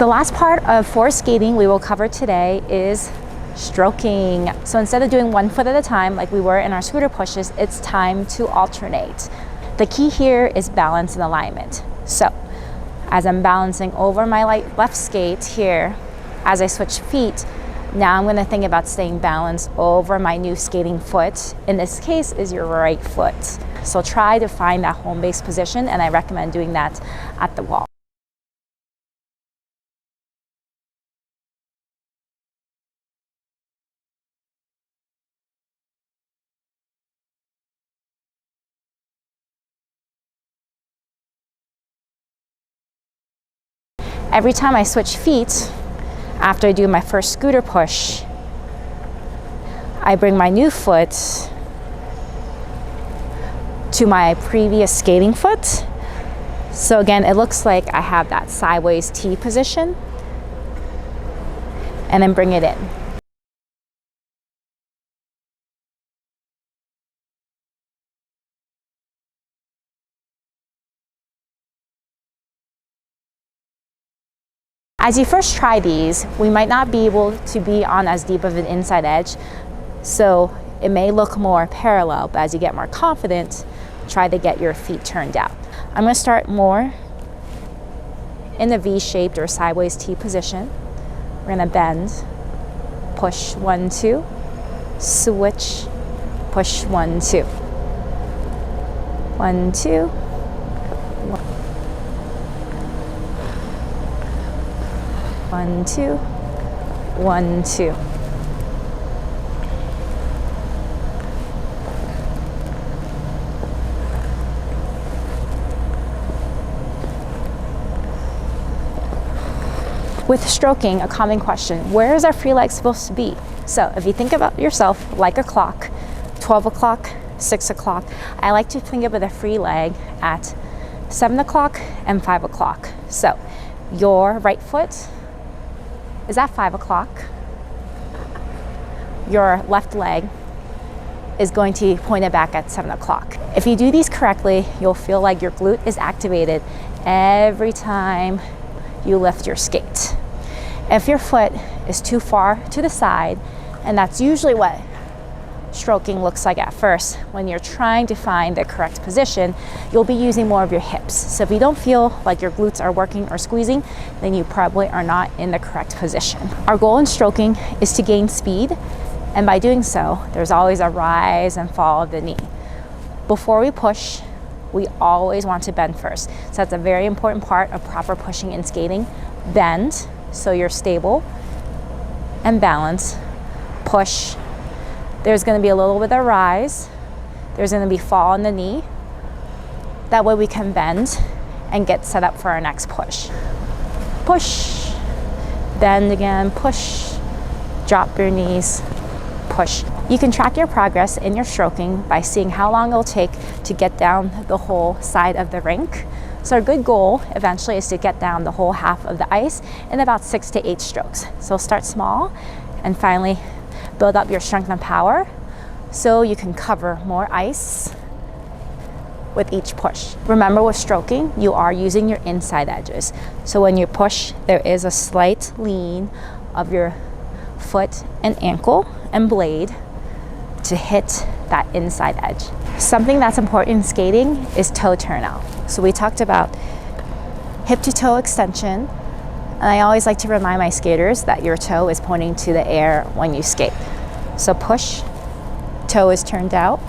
The last part of forest skating we will cover today is stroking. So instead of doing one foot at a time like we were in our scooter pushes, it's time to alternate. The key here is balance and alignment. So as I'm balancing over my left skate here, as I switch feet, now I'm going to think about staying balanced over my new skating foot. In this case is your right foot. So try to find that home base position, and I recommend doing that at the wall. Every time I switch feet, after I do my first scooter push, I bring my new foot to my previous skating foot. So again, it looks like I have that sideways T position, and then bring it in. As you first try these, we might not be able to be on as deep of an inside edge, so it may look more parallel, but as you get more confident, try to get your feet turned out. I'm going to start more in the V-shaped or sideways T position. We're going to bend, push 1, 2, switch, push 1, 2. 1, 2, 1, 2, 1, 2. With stroking, a common question, where is our free leg supposed to be? So if you think about yourself like a clock, 12 o'clock, 6 o'clock, I like to think about the free leg at 7 o'clock and 5 o'clock. So your right foot is at 5 o'clock. Your left leg is going to point it back at 7 o'clock. If you do these correctly, you'll feel like your glute is activated every time you lift your skate. If your foot is too far to the side, and that's usually what stroking looks like at first, when you're trying to find the correct position, you'll be using more of your hips. So if you don't feel like your glutes are working or squeezing, then you probably are not in the correct position. Our goal in stroking is to gain speed, and by doing so, there's always a rise and fall of the knee. Before we push, we always want to bend first. So that's a very important part of proper pushing in skating. Bend, so you're stable and balanced. Push. There's going to be a little bit of rise. There's going to be fall in the knee. That way we can bend and get set up for our next push. Push, bend again, push, drop your knees, push. You can track your progress in your stroking by seeing how long it'll take to get down the whole side of the rink. So our good goal eventually is to get down the whole half of the ice in about 6 to 8 strokes. So start small and finally build up your strength and power so you can cover more ice with each push. Remember, with stroking, you are using your inside edges. So when you push, there is a slight lean of your foot and ankle and blade to hit that inside edge. Something that's important in skating is toe turnout. So we talked about hip to toe extension, and I always like to remind my skaters that your toe is pointing to the air when you skate. So push, toe is turned out.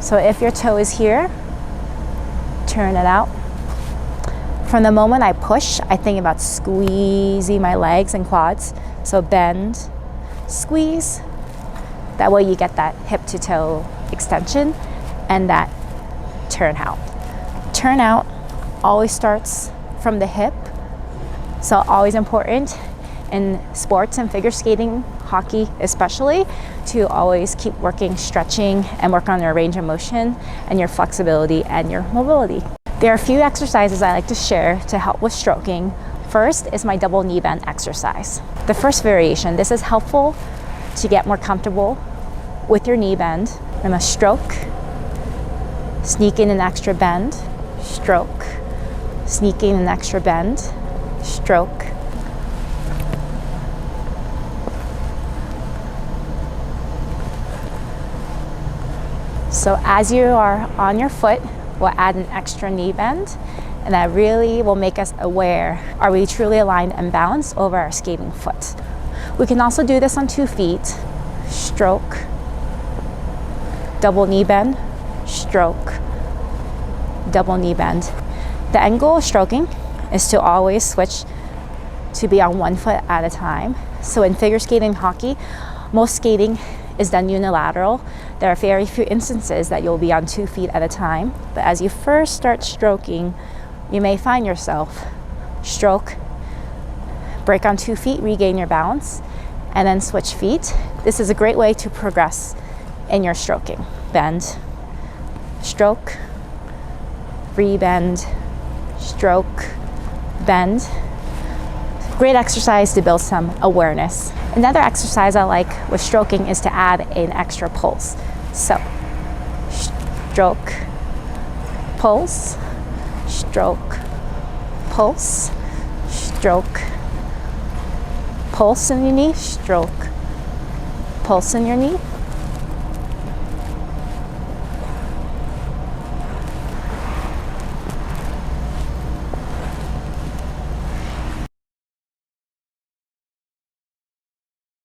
So if your toe is here, turn it out. From the moment I push, I think about squeezing my legs and quads. So bend, squeeze. That way you get that hip to toe extension and that turn out. Turn out always starts from the hip. So always important in sports and figure skating, hockey especially, to always keep working, stretching, and work on your range of motion and your flexibility and your mobility. There are a few exercises I like to share to help with stroking. First is my double knee bend exercise. The first variation, this is helpful to get more comfortable with your knee bend. I'm gonna stroke, sneak in an extra bend, stroke, sneak in an extra bend, stroke. So as you are on your foot, we'll add an extra knee bend, and that really will make us aware, are we truly aligned and balanced over our skating foot? We can also do this on 2 feet. Stroke, double knee bend, stroke, double knee bend. The end goal of stroking is to always switch to be on 1 foot at a time. So in figure skating and hockey, most skating is done unilateral. There are very few instances that you'll be on 2 feet at a time. But as you first start stroking, you may find yourself stroke, break on 2 feet, regain your balance, and then switch feet. This is a great way to progress in your stroking. Bend, stroke, re-bend, stroke, bend. Great exercise to build some awareness. Another exercise I like with stroking is to add an extra pulse. So, stroke, pulse, stroke, pulse, stroke, pulse in your knee, stroke, pulse in your knee,